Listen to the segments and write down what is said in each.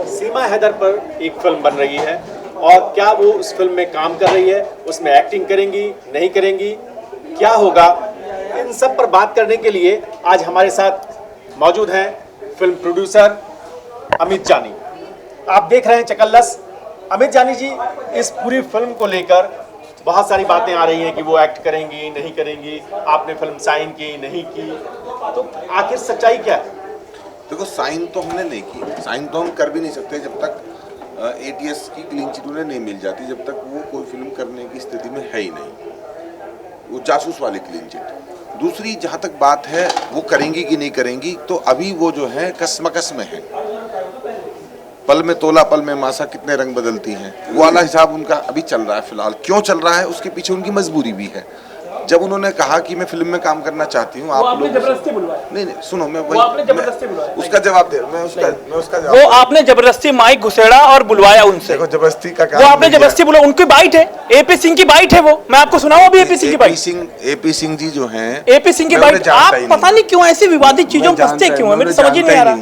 सीमा हैदर पर एक फिल्म बन रही है और क्या वो उस फिल्म में काम कर रही है, उसमें एक्टिंग करेंगी नहीं करेंगी, क्या होगा, इन सब पर बात करने के लिए आज हमारे साथ मौजूद हैं फिल्म प्रोड्यूसर अमित जानी। आप देख रहे हैं चकल्लस। अमित जानी जी, इस पूरी फिल्म को लेकर बहुत सारी बातें आ रही हैं कि वो एक्ट करेंगी नहीं करेंगी, आपने फिल्म साइन की नहीं की, तो आखिर सच्चाई क्या है? देखो, साइन तो हमने नहीं की, साइन तो हम कर भी नहीं सकते जब तक ATS की क्लीन चिट उन्हें नहीं मिल जाती, जब तक वो कोई फिल्म करने की स्थिति में है ही नहीं, वो जासूस वाली क्लीन चिट। दूसरी, जहाँ तक बात है वो करेंगी कि नहीं करेंगी, तो अभी वो जो है कसमकस में है। पल में तोला पल में मासा, कितने रंग बदलती हैं, वो वाला हिसाब उनका अभी चल रहा है फिलहाल। क्यों चल रहा है, उसके पीछे उनकी मजबूरी भी है। जब उन्होंने कहा कि मैं फिल्म में काम करना चाहती हूँ, आप लोग जबरदस्ती बुलवाया? नहीं, सुनो, मैं वो आपने जबरदस्ती बुलवाया? उसका जवाब दे, मैं उसका जवाब। वो आपने जबरदस्ती माइक घुसेड़ा और बुलवाया उनसे। देखो, जबरदस्ती का काम वो आपने जबरदस्ती बुला, उनकी बाइट है, AP सिंह की बाइट है वो। मैं आपको सुनाऊं अभी AP सिंह की बाइट। AP सिंह जी जो हैं, AP सिंह की बाइट। आप पता नहीं क्यों ऐसी विवादित चीजों में फंसते क्यों है, मेरे समझ ही नहीं आ रहा।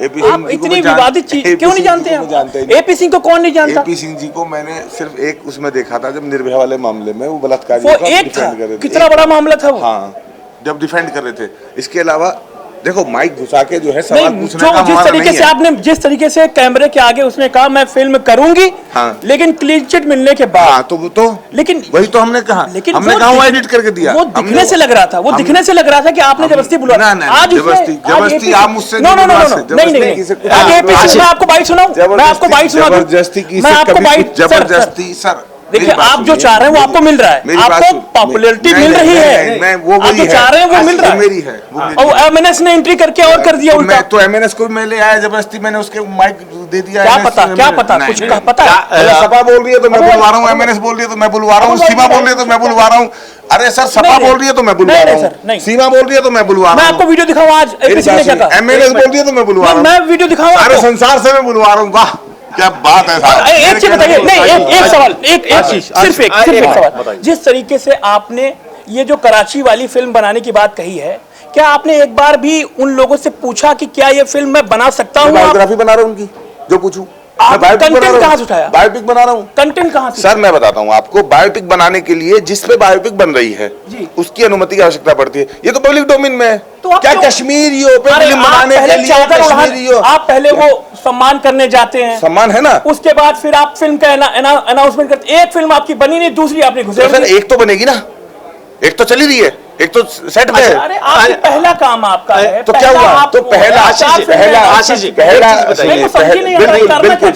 आप इतनी विवादित चीज क्यों नहीं जानते हैं? AP सिंह को कौन नहीं जानता? AP सिंह जी को मैंने सिर्फ एक उसमें देखा था, जब निर्भया वाले मामले में वो बलात्कारी वो एक था, कितना बड़ा मामला था वो। हाँ, जब डिफेंड कर रहे थे। इसके अलावा देखो, माइक घुसा के जो है सवाल पूछने का जिस तरीके से आपने, जिस तरीके से कैमरे के आगे उसने कहा मैं फिल्म करूंगी, हाँ, लेकिन क्लीन चिट मिलने के बाद, हाँ, तो लेकिन वही तो हमने कहा, लेकिन हमने कहा वो एडिट करके दिया। वो दिखने से लग रहा था, वो दिखने से लग रहा था कि आपने जबरदस्ती बुलाया। आज जबरदस्ती आप मुझसे नहीं, आज AP सिंह, मैं आपको बाइट सुनाऊं, मैं आपको बाइट सुना दूं, मैं आपको बाइट। जबरदस्ती सर, देखिए, आप जो चाह रहे हैं वो आपको मिल रहा है, आपको पॉपुलैरिटी मिल रही है, आप जो चाह रहे हैं वो मिल रहा है, मेरी है। और MNS ने एंट्री करके और कर दिया उल्टा। तो MNS को मैं ले आया जबरदस्ती, मैंने उसके माइक दे दिया। क्या पता कुछ पता है? सपा बोल रही है तो मैं बुलवा रहा हूँ, MNS बोल रही है तो मैं बुलवा रहा हूँ, सीमा बोल रही है तो मैं बुलवा रहा हूँ। अरे सर, सपा बोल रही है तो मैं बुलवा रहा हूँ, सीमा बोल रही है तो मैं बुलवा रहा हूँ। मैं आपको वीडियो दिखाऊं आज AP सिंह ने क्या कहा? MNS बोल रही है तो मैं बुलवा रहा हूँ, मैं वीडियो दिखाऊं। अरे संसार से मैं बुलवा रहा हूँ। वाह, क्या बात है साहब। एक चीज बताइए, नहीं, एक सवाल, सिर्फ एक सवाल। जिस तरीके से आपने ये जो कराची वाली फिल्म बनाने की बात कही है, क्या आपने एक बार भी उन लोगों से पूछा कि क्या ये फिल्म मैं बना सकता हूँ? बायोग्राफी बना रहा हूँ उनकी, जो पूछूं। कंटेंट कहाँ से उठाया? बायोपिक बना रहा हूँ। कंटेंट कहाँ से? सर, मैं बताता हूँ आपको, बायोपिक बनाने के लिए जिस पे बायोपिक बन रही है उसकी अनुमति की आवश्यकता पड़ती है। ये तो पब्लिक डोमेन में है। तो क्या कश्मीरियों पे फिल्म बनाने के लिए कश्मीरियों, आप पहले वो सम्मान करने जाते हैं, सम्मान है ना, उसके बाद फिर आप फिल्म का अनाउंसमेंट करते। एक फिल्म आपकी बनी नहीं, दूसरी आपने घुसेड़ दी। सर, एक तो बनेगी ना, एक तो चली रही है, एक तो सेट में है। अरे आपका पहला काम आपका है, तो क्या हुआ? तो पहला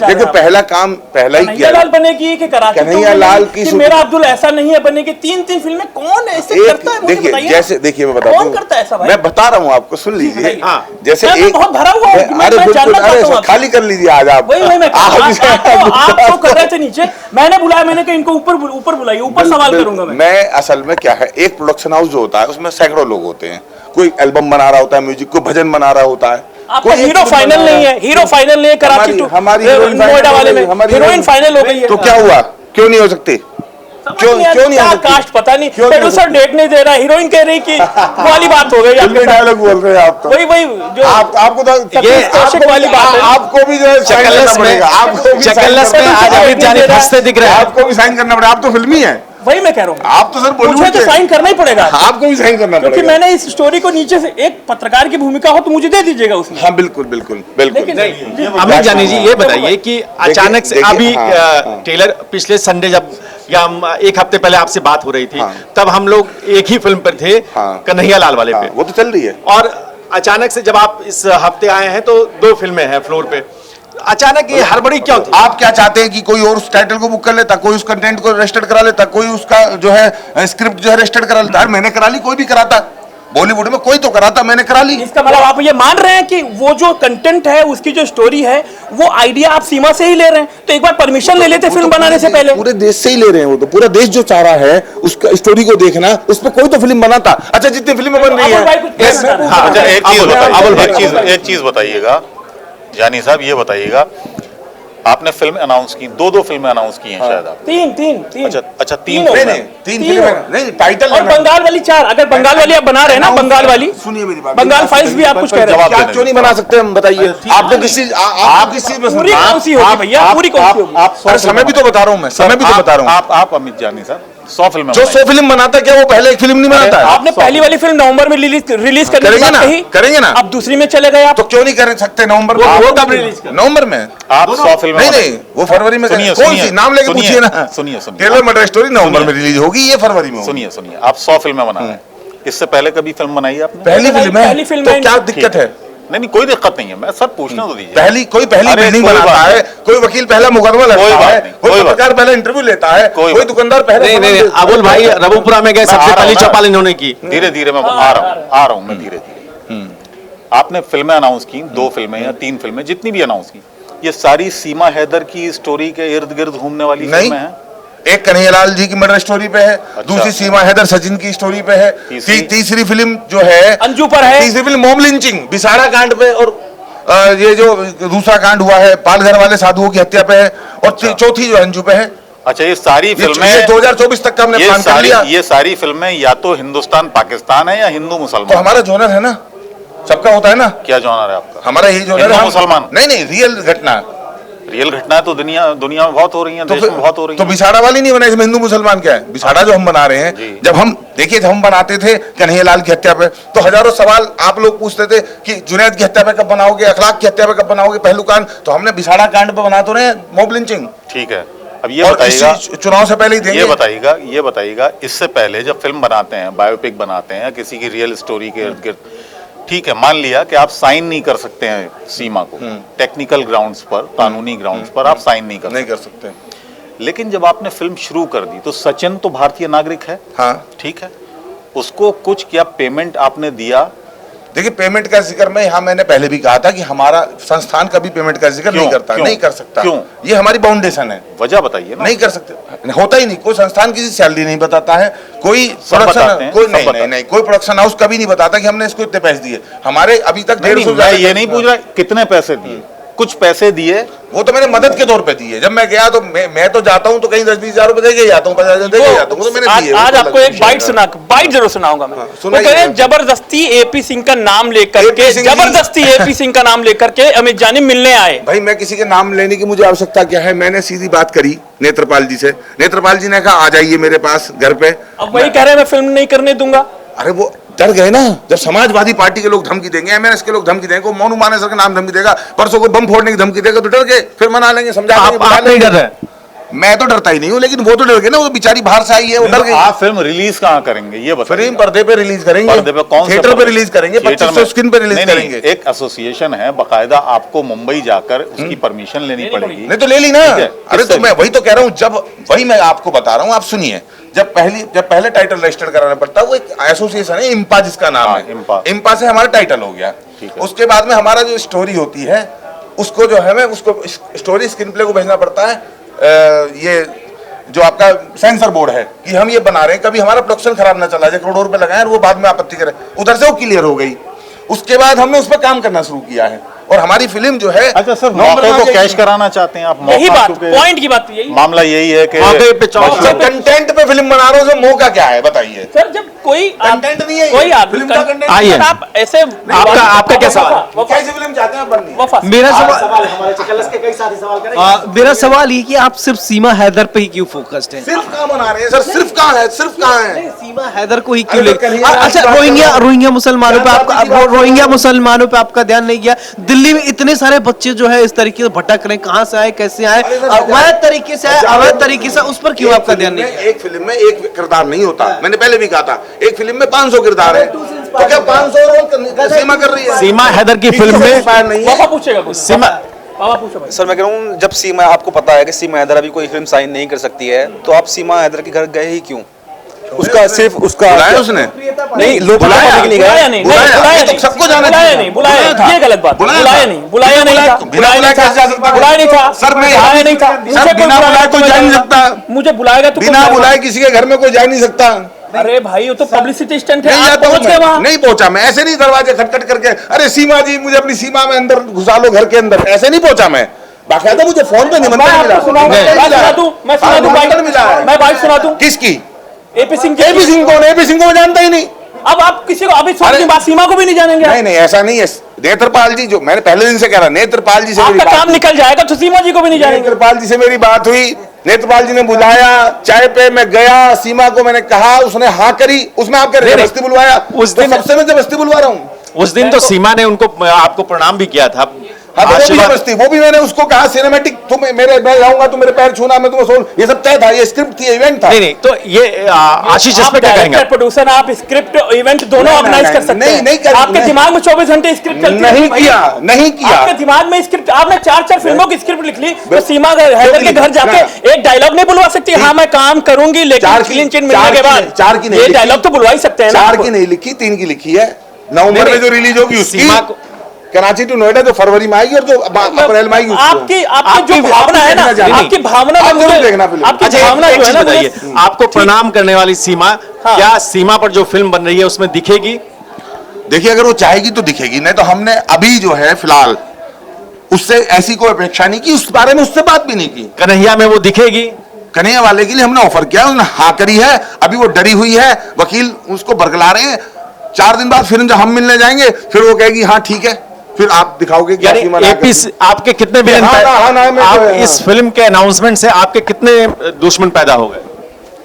देखो, पहला काम पहला ही किया। लाल बनेगी कि कराची कन्हैया लाल की मेरा अब्दुल ऐसा नहीं है बनेगी, तीन फिल्में कौन ऐसे करता है? देखिए, जैसे देखिए मैं बताता हूँ, मैं बता रहा हूँ आपको, सुन लीजिए। जैसे एक बहुत भरा हुआ है, अरे बिल्कुल, खाली कर लीजिए आज आप। आप तो कर रहे थे नीचे, मैंने बुलाया, मैंने कहा इनको ऊपर बुलाइए, ऊपर सवाल करूंगा मैं। असल में क्या है, एक प्रोडक्शन हाउस जो होता है उसमें सैकड़ों लोग होते हैं। कोई एल्बम बना रहा होता है, म्यूजिक को भजन बना रहा होता है। आपका हीरो फाइनल नहीं है, हीरो फाइनल नहीं है कराची टू, हमारी नोएडा वाले में हीरोइन फाइनल हो गई है। तो क्या हुआ, क्यों नहीं हो सकती? क्यों नहीं आ सकती? कास्ट पता नहीं, प्रोड्यूसर डेट नहीं दे रहा, हीरोइन कह रही कि वाली बात हो गई। डायलॉग बोल रहे हैं आप तो, वही जो आपको तो ये वाली बात है। आपको भी जो है चकल्लस में आज अमित जानी फंसते दिख रहे हैं। आपको भी साइन करना पड़ेगा, आप तो फिल्मी है। वही मैं कह रहा हूँ, आप तो सर मुझे तो साइन करना ही पड़ेगा, आपको भी साइन करना पड़ेगा, क्योंकि मैंने इस स्टोरी को नीचे से, एक पत्रकार की भूमिका हो तो मुझे दे दीजिएगा उसमें। हाँ, बिल्कुल। अमित जानी जी, ये बताइए कि अचानक से अभी टेलर पिछले संडे जब, या एक हफ्ते पहले आपसे बात हो रही थी, तब हम लोग एक ही फिल्म पर थे, कन्हैया लाल वाले पे, वो तो चल रही है। और अचानक से जब आप इस हफ्ते आए हैं तो 2 फिल्में हैं फ्लोर पे, अचानक ये हड़बड़ी क्यों थी? आप क्या चाहते हैं कि कोई और उस टाइटल को बुक कर लेता, कोई उस कंटेंट को रजिस्टर्ड करा लेता, कोई उसका जो है स्क्रिप्ट जो है रजिस्टर्ड करा लेता? मैंने करा ली, कोई भी कराता, बॉलीवुड में कोई तो कराता, मैंने करा ली। इसका मतलब आप ये मान रहे हैं कि वो जो कंटेंट है, उसकी जो स्टोरी है, वो आइडिया आप सीमा से ही ले रहे हैं? तो एक बार परमिशन ले लेते फिल्म बनाने से पहले। पूरे देश से ही ले रहे हैं, वो तो पूरा देश जो चाह रहा है उसका स्टोरी को देखना, उस पर कोई तो फिल्म बनाता। अच्छा, जितनी फिल्में बन रही है, एक चीज बताइएगा जानी साहब, ये बताइएगा, आपने फिल्म अनाउंस की, दो फिल्में अनाउंस की हैं शायद आप। तीन अच्छा तीन तीन फिल्में। नहीं तीन फिल्में नहीं, टाइटल और बंगाल वाली 4। अगर बंगाल वाली आप बना रहे हैं ना, बंगाल वाली, सुनिए मेरी बात, बंगाल फाइल्स भी आप कुछ कह रहे जवाब हैं। क्या क्यों नहीं बना सकते हम बताइए? आपको किस चीज में पूरी कौन सी होगी भैया, पूरी कौन सी होगी? आप अरे समय भी तो बता रहा हूँ मैं, समय भी तो बता रहा हूँ। आप अमित जानी सर 100 फिल्में जो 100 फिल्म बनाता क्या वो पहले एक फिल्म नहीं बनाता है? आपने पहली वाली फिल्म नवंबर में रिलीज करने की करेंगे बात ना, कही, करेंगे ना। अब दूसरी में चले गए आप। तो क्यों नहीं कर सकते नवंबर में? वो कब रिलीज कर? नवंबर में। आप 100 फिल्में नहीं बनाइए। नहीं, वो फरवरी में। सुनिए, कौन सुनिए, सी नाम लेके सुनिए, पूछिए ना। सुनिए, टेलर मर्डर स्टोरी नवंबर में रिलीज होगी, ये फरवरी में होगी। सुनिए आप 100 फिल्में बना रहे हैं, इससे पहले कभी फिल्म बनाई है आपने? पहली फिल्म है, पहली फिल्म तो है। क्या दिक्कत है? नहीं कोई दिक्कत नहीं है, मैं सर पूछना तो दीजिए। पहली अरे, बिल्डिंग कोई बनाता बात है, कोई वकील पहला मुकदमा कोई लड़ता बात है, नहीं, कोई कोई बात पत्रकार पहला इंटरव्यू लेता है, कोई कोई बात दुकानदार पहले। नहीं अबुल भाई रबुपुरा में गए, मैं सबसे आ रहा पहली हूं ना। चौपाल इन्होंने की। धीरे धीरे मैं आ रहा हूँ मैं धीरे धीरे। आपने फिल्में अनाउंस की, 2 फिल्में या 3 फिल्में जितनी भी अनाउंस की, ये सारी सीमा हैदर की स्टोरी के इर्द गिर्द घूमने वाली नहीं, फिल्में हैं? एक कन्हैयालाल जी की मर्डर स्टोरी पे है, दूसरी सीमा हैदर सचिन की स्टोरी पे है, तीसरी फिल्म जो है अंजू पर है, तीसरी फिल्म मॉब लिंचिंग बिसाड़ा कांड पे, और ये जो दूसरा कांड हुआ है पालघर वाले साधुओं की हत्या पे है, और चौथी जो अंजू पे है। अच्छा ये सारी फिल्में ये 2024 तक का हमने प्लान कर लिया। ये सारी फिल्में या तो हिंदुस्तान पाकिस्तान है या हिंदू तो मुसलमान। हमारा जॉनर है ना, सबका होता है ना। क्या जॉनर है आपका? हमारा यही जॉनर हिंदू है। मुसलमान? नहीं रियल घटना। रियल घटना तो दुनिया में बहुत हो रही है, देश में बहुत हो रही तो है। बिसाड़ा वाली नहीं बनाई, इसमें हिंदू मुसलमान क्या है? बिसाड़ा जो हम बना रहे हैं, जी। जब हम बनाते थे कन्हैयालाल की हत्या पे, तो हजारों सवाल आप लोग पूछते थे कि जुनैद की हत्या पे कब बनाओगे, अखलाक की हत्या पे कब बनाओगे, पहलू कांड। तो हमने बिसाड़ा कांड पे बना तो रहे मॉब लिंचिंग। ठीक है, अब ये और बताइएगा, चुनाव से पहले ही देंगे। ये बताइएगा इससे पहले जब फिल्म बनाते हैं, बायोपिक बनाते हैं किसी की रियल स्टोरी के इर्द गिर्द, ठीक है मान लिया कि आप साइन नहीं कर सकते हैं सीमा को, टेक्निकल ग्राउंड्स पर, कानूनी ग्राउंड्स पर आप साइन नहीं कर सकते। लेकिन जब आपने फिल्म शुरू कर दी तो सचिन तो भारतीय नागरिक है, हाँ ठीक है, उसको कुछ क्या पेमेंट आपने दिया? देखिए पेमेंट का जिक्र मैंने पहले भी कहा था कि हमारा संस्थान कभी पेमेंट का जिक्र नहीं करता, नहीं कर सकता। क्यों? ये हमारी बाउंडेशन है। वजह बताइए ना। नहीं कर सकते, होता ही नहीं। कोई संस्थान किसी सैलरी नहीं बताता है, कोई सब बताते प्रोडक्शन हैं, कोई सब नहीं, बताते नहीं नहीं कोई प्रोडक्शन हाउस कभी नहीं बताता कि हमने इसको इतने पैसे दिए। हमारे अभी तक नहीं, 150 मैं ये नहीं पूछ रहा कितने पैसे दिए, कुछ पैसे दिए, वो तो मैंने मदद के तौर पे दिए। जब मैं गया तो मैं तो जाता हूँ तो कहीं 10-20 हजार रुपए दे के जाता हूँ, 50,000 दे के जाता हूँ, तो मैंने दिए। आज आपको एक बाइट जरूर सुनाऊंगा मैं। वो कह रहे हैं जबरदस्ती एपी सिंह का नाम लेकर के, जबरदस्ती एपी सिंह का नाम लेकर के अमित जानी मिलने आए। भाई मैं किसी के नाम लेने की मुझे आवश्यकता क्या है? मैंने सीधी बात करी नेत्रपाल जी से, नेत्रपाल जी ने कहा आ जाइए मेरे पास घर पे। अब वही कह रहे हैं मैं फिल्म नहीं करने दूंगा। अरे वो डर गए ना, जब समाजवादी पार्टी के लोग धमकी देंगे, एमएनएस के लोग धमकी देंगे, मोनू मानेसर का नाम धमकी देगा, परसों को बम फोड़ने की धमकी देगा, तो डर गए। फिर मना लेंगे, समझा लेंगे, बुला नहीं डर लेंगे। रहे? मैं तो डरता ही नहीं हूँ, लेकिन वो तो डर गए ना, वो तो बेचारी बाहर से आई है, वो डर गई। आप फिल्म रिलीज कहाँ करेंगे ये बताइए? फिल्म पर्दे पे रिलीज करेंगे, पर्दे पे कौन सा थिएटर पे पर्दे? रिलीज करेंगे, थिएटर 2500 में? स्क्रीन पे रिलीज नहीं, करेंगे। एक एसोसिएशन है बाकायदा, आपको मुंबई जाकर उसकी परमिशन लेनी पड़ेगी। नहीं तो ले ली ना। ठीक है, अरे किससे तो मैं वही तो कह रहा हूँ, जब वही मैं आपको बता रहा हूँ, आप सुनिए। जब पहले टाइटल रजिस्टर कराना पड़ता है, वो एक एसोसिएशन है इम्पा जिसका नाम हाँ, है, इम्पा से हमारा टाइटल हो गया। ठीक है। उसके बाद में हमारा जो स्टोरी होती है उसको जो है मैं उसको स्टोरी स्क्रीन प्ले को भेजना पड़ता है। ये जो आपका सेंसर बोर्ड है कि हम ये बना रहे हैं, कभी हमारा प्रोडक्शन खराब ना चला जाए, करोड़ों रुपए लगाए और वो बाद में आपत्ति करे, उधर से वो क्लियर हो गई। उसके बाद हमने उस पर काम करना शुरू किया है, और हमारी फिल्म जो है अच्छा सर, मौके को कैश कराना चाहते हैं आप? यही मौका, बात क्योंकि पॉइंट की बात यही मामला यही है कि मौके पे कंटेंट पे फिल्म बना रहे हो, उसमें मौका क्या है बताइए? सर जब कोई कंटेंट नहीं है, कोई आदमी फिल्म का कंटेंट आइए। आप ऐसे आपका क्या सवाल? वो कैसी फिल्म चाहते हैं बननी? मेरा सवाल हमारे चकलस के कई साथी सवाल करेंगे। मेरा सवाल ये कि आप सिर्फ सीमा हैदर पे ही क्यों फोकस्ड हैं? सिर्फ कहाँ बना रहे हैं सर? सिर्फ कहाँ है? सिर्फ कहाँ है? सीमा हैदर को ही क्यों अरे ले? तो कन्हैया अच्छा, की बात रोहिंग्या मुसलमानों पे गांधी की बात रोहिंग्या मुसलमानों पे आपका ध्यान नहीं गया? दिल्ली में इतने सारे बच्चे जो है इस तरीके से भटक रहे हैं, कहाँ से आए, कैसे आए, अवैध तरीके से आए, अवैध तरीके से, उस पर क्यों आपका ध्यान नहीं गया? एक फिल्म में एक किरदार नहीं होता। मैंने पहले भी कहा था, एक फिल्म में 500 किरदार है, तो क्या 500 रोल सीमा कर रही है? सीमा हैदर की फिल्म में नहीं है। पापा पूछेगा कुछ। सीमा पापा पूछो भाई। सर मैं कह रहा हूँ, जब सीमा, आपको पता है कि सीमा हैदर अभी कोई फिल्म साइन नहीं कर सकती है, तो आप सीमा हैदर के घर गए ही क्यों? उसका सिर्फ उसका बुलाया उसने? नहीं, लोग बुलाया नहीं बुलाया गए। नहीं, बुलाया, नहीं, बुलाया ये तो नहीं, सबको जाना बुलाया चाहिए। नहीं, बुलाया बुलाया था। ये गलत बात, बुलाया बुलाया था। नहीं, बुलाया नहीं था, बिना बुलाए कैसे जा सकता? बुलाया नहीं था सर मैं बुलाया नहीं था, सर मुझे बिना बुलाए कोई जा नहीं सकता। मुझे बुलाएगा तो बिना बुलाए किसी के घर में कोई जा नहीं सकता। अरे भाई वो तो पब्लिसिटी स्टंट है, नहीं आप जाता हूं पहुंच गए मैं, वहां। नहीं पहुंचा मैं, ऐसे नहीं दरवाजे खटखट करके अरे सीमा जी मुझे अपनी सीमा में अंदर घुसा लो घर के अंदर, ऐसे नहीं पहुंचा मैं। बाकायदा मुझे फोन पे निमंत्रण मिला। मैं सुना दूं निमंत्रण मिला है। मैं बाइट सुना दूं। किसकी? एपी सिंह एपी सिंह कौन? एपी सिंह को मैं जानता ही नहीं। अब आप किसी को अभी सोचने की बात सीमा को भी नहीं जानेंगे? नहीं नहीं, ऐसा नहीं है। नेत्रपाल जी, जो मैंने पहले दिन से कह रहा, नेत्रपाल जी से मेरी आपका बात काम निकल जाएगा तो सीमा जी को भी नहीं जानेंगे। नेत्रपाल जी से मेरी बात हुई, नेत्रपाल जी ने बुलाया चाय पे, मैं गया, सीमा को मैंने कहा, उसने हाँ करी। उसमें आप कह रहे जबरदस्ती बुलवाया? उस दिन- तो सबसे मैं जबरदस्ती बुलवा रहा हूँ। उस दिन तो सीमा ने उनको आपको प्रणाम भी किया था। हाँ, तो वो भी आशीर्वाद- जबरदस्ती, वो भी मैंने उसको कहा सिनेमैटिक, तुम मेरे मैं जाऊंगा तो मेरे पैर छूना, मैं तुम्हें ये सब तय था, ये स्क्रिप्ट थी, इवेंट था। नहीं नहीं, तो ये आशीष इस पे क्या कहेंगे? प्रोड्यूसर आप स्क्रिप्ट इवेंट दोनों ऑर्गेनाइज कर सकते हैं। नहीं, आपके दिमाग में 24 घंटे स्क्रिप्ट चलती है? नहीं किया, नहीं किया। आपके दिमाग में स्क्रिप्ट, आपने 4 फिल्मों की स्क्रिप्ट लिख ली, तो सीमा हैदर के घर जाके एक डायलॉग नहीं बुलवा सकती? हाँ मैं काम करूंगी, लेकिन क्लीन चिट मिलने के बाद 4 की नहीं, ये डायलॉग तो बुलवा ही सकते हैं ना। 4 की नहीं लिखी, 3 की लिखी है। नवंबर में जो रिलीज होगी उसकी, सीमा को- कराची टू नोएडा जो फरवरी में आएगी और जो अप्रैल में आएगी उसको। आपकी जो भावना है ना, आपकी भावना में आप जरूर मुझे- देखना फिल्म। आपकी अच्छा, भावना एक जो है चीज ना बताइए, मुझे- आपको प्रणाम करने वाली सीमा, हाँ। क्या सीमा पर जो फिल्म बन रही है उसमें दिखेगी? देखिए, अगर वो चाहेगी तो दिखेगी, नहीं तो हमने अभी जो है फिलहाल उससे ऐसी कोई अपेक्षा नहीं की, उस बारे में उससे बात भी नहीं की। कन्हैया में वो दिखेगी? कन्हैया वाले के लिए हमने ऑफर किया, उसने हाँ करी है। अभी वो डरी हुई है, वकील उसको बरगला रहे हैं। 4 दिन बाद फिर जब हम मिलने जाएंगे, फिर वो कहेगी हाँ ठीक है, फिर आप दिखाओगे कि यानी सीमा ना एपी कर- आपके कितने विलेन हाँ, पैदा- हाँ, हाँ, मैं आप तो- इस फिल्म के अनाउंसमेंट से आपके कितने दुश्मन पैदा हो गए?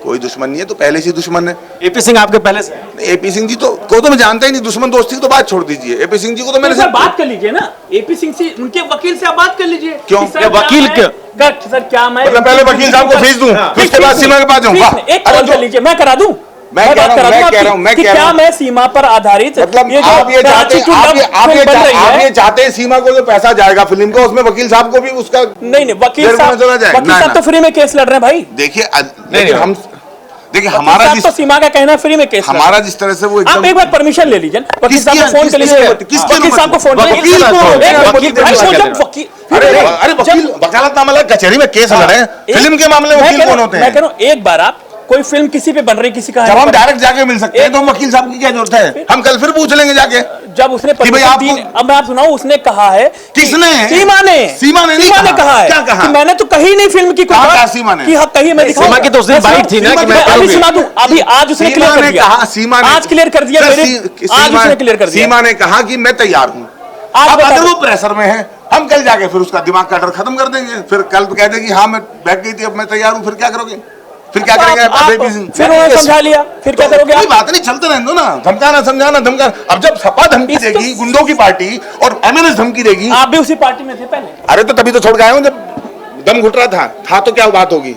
कोई दुश्मन नहीं है, तो पहले से ही दुश्मन है। एपी सिंह आपके पहले से? एपी सिंह जी को तो मैं जानता ही नहीं, दुश्मन दोस्ती की तो बात छोड़ दीजिए। एपी सिंह जी को तो मैंने सर सिर्फ- बात कर लीजिए ना, एपी सिंह से, उनके वकील से आप बात कर लीजिए। क्यों? कि सर ये वकील क्या क्यों? मैं- सर क्या मैं मतलब पहले वकील साहब को फीस दूं, फिर उसके बाद सीमा के पास जाऊं? वाह! एक अरे कॉल जो- कर लीजिए, मैं करा दूं। मैं कह बात रहा हूं, करा मैं दूं कह आपकी, रहा हूं, मैं कि कह रहा क्या हूं। मैं सीमा पर आधारित मतलब ये जो आप ये चाहते कराची टू आप लव ये फिल्म बन रही है। चाहते हैं सीमा को जो पैसा जाएगा फिल्म का, उसमें वकील साहब को भी उसका नहीं वकील जेल में साहब, चला जाए। वकील साहब तो फ्री में केस लड़ रहे हैं भाई। देखिए नहीं, हम देखिए वकील हमारा साहब जिस तो सीमा का कहना है फ्री में केस लड़ रहे हमारा जिस तरह से वो हैं। आप एक बार परमिशन ले लीजिए, वकील साहब को फोन कर लीजिए, वकील साहब को फोन कर वकील को- वकील अरे वकील वकालतनामा लगा, कचहरी में केस लड़ रहे हैं, फिल्म के मामले में वकील कौन होते मैं हैं? कह रहा हूं एक बार आप कोई फिल्म किसी पे बन रही, किसी का जब हम है, डायरेक्ट जाके मिल सकते हैं तो हम वकील साहब की क्या जरूरत है? हम कल फिर पूछ लेंगे जाके। जब उसने भाई परमिशन आपको- दी, अब मैं आप सुनाऊं, उसने कहा है कि- किसने? सीमा ने सीमा ने नहीं कहा। कहा है क्या कहा? कि मैंने तो कही नहीं फिल्म की कोई कहा बात, क्या सीमा ने? कि हाँ कही मैं दिखाऊंगा। सीमा की तो उस दिन मैं बाइट थी ना कि मैं अभी करूंगी। सुना दूं, अभी आज उसने सीमा क्लियर ने कर दिया, कहा, सीमा ने आज क्लियर कर दिया, सर, मेरे आज उसने क्लियर कर दिया। सीमा ने कहा कि मैं तैयार हूँ। आज अब बता अगर दो। वो प्रेशर में है, हम कल जाके फिर उसका दिमाग का डर खत्म कर देंगे। फिर कल कह देगी हाँ मैं बैठ गई थी, अब मैं तैयार हूँ, फिर क्या करोगे? फिर क्या करेंगे आप? आप- बेबी सिंह? फिर उन्होंने समझा लिया, फिर क्या करोगे कोई आप? बात नहीं, चलते रहने दो ना, धमकाना समझाना धमकाना। अब जब सपा धमकी इस तो- देगी, गुंडों की पार्टी और एमएनएस धमकी देगी, आप भी उसी पार्टी में थे पहले। अरे तो तभी तो छोड़ के आया हूं जब दम घुट रहा था तो क्या बात होगी?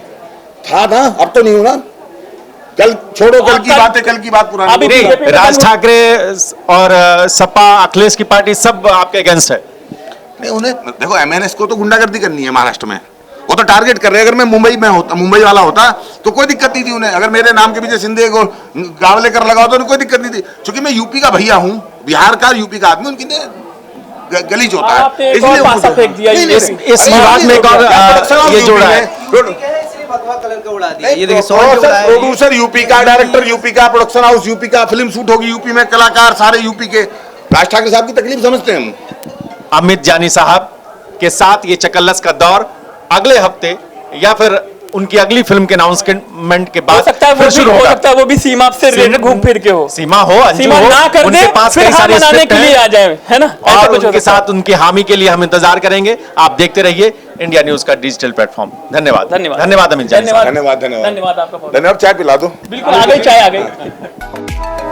था अब तो नहीं होगा। कल छोड़ो, कल की बात है, कल की बात पुरानी। अभी नहीं, बीजेपी में राज दम- ठाकरे और सपा, अखिलेश की पार्टी सब आपके अगेंस्ट है? नहीं, उन्हें देखो, एमएनएस को तो गुंडागर्दी करनी है महाराष्ट्र में, वो तो टारगेट कर रहे हैं। अगर मैं मुंबई में होता, मुंबई वाला होता तो कोई दिक्कत नहीं थी उन्हें। अगर मेरे नाम के पीछे सिंधे को गावले कर लगा होता तो कोई दिक्कत नहीं थी। क्योंकि मैं यूपी का भैया हूँ, बिहार का, यूपी का आदमी, उनकी गलीज होता आपने है, एक और पासा वो- फेंक दिया नहीं, नहीं, इस- नहीं। इस अरे विवाद में एक और, प्रोडक्शन हाउस ये यूपी जोड़ा में, है। कलर का उड़ा दिया, ये नहीं, देखिए सॉल्ट उड़ा है। प्रोड्यूसर यूपी का, डायरेक्टर यूपी का, प्रोडक्शन हाउस यूपी का, फिल्म शूट होगी यूपी में, कलाकार सारे यूपी के। राज ठाकरे साहब की तकलीफ समझते हैं हम। अमित जानी साहब के साथ ये चकल्लस का दौर अगले हफ्ते या फिर उनकी अगली फिल्म के अनाउंसमेंट के हो बाद सकता है फिर शुरू हो होगा। सकता है वो भी सीमा से रिलेटेड घूम फिर के हो, सीमा हो, अंजू सीमा हो, ना कर उनके दे, पास फिर कई हाँ सारे मनाने स्क्रिप्ट के लिए हैं आ जाए, है ना? ऐसा और कुछ हो उनके सकता है। साथ उनकी हामी के लिए हम इंतजार करेंगे। आप देखते रहिए इंडिया न्यूज का डिजिटल प्लेटफॉर्म। धन्यवाद धन्यवाद अमित जानी साहब। धन्यवाद आपका बहुत। धन्यवाद, चाय पिला दो। बिल्कुल आ गई चाय आ गई।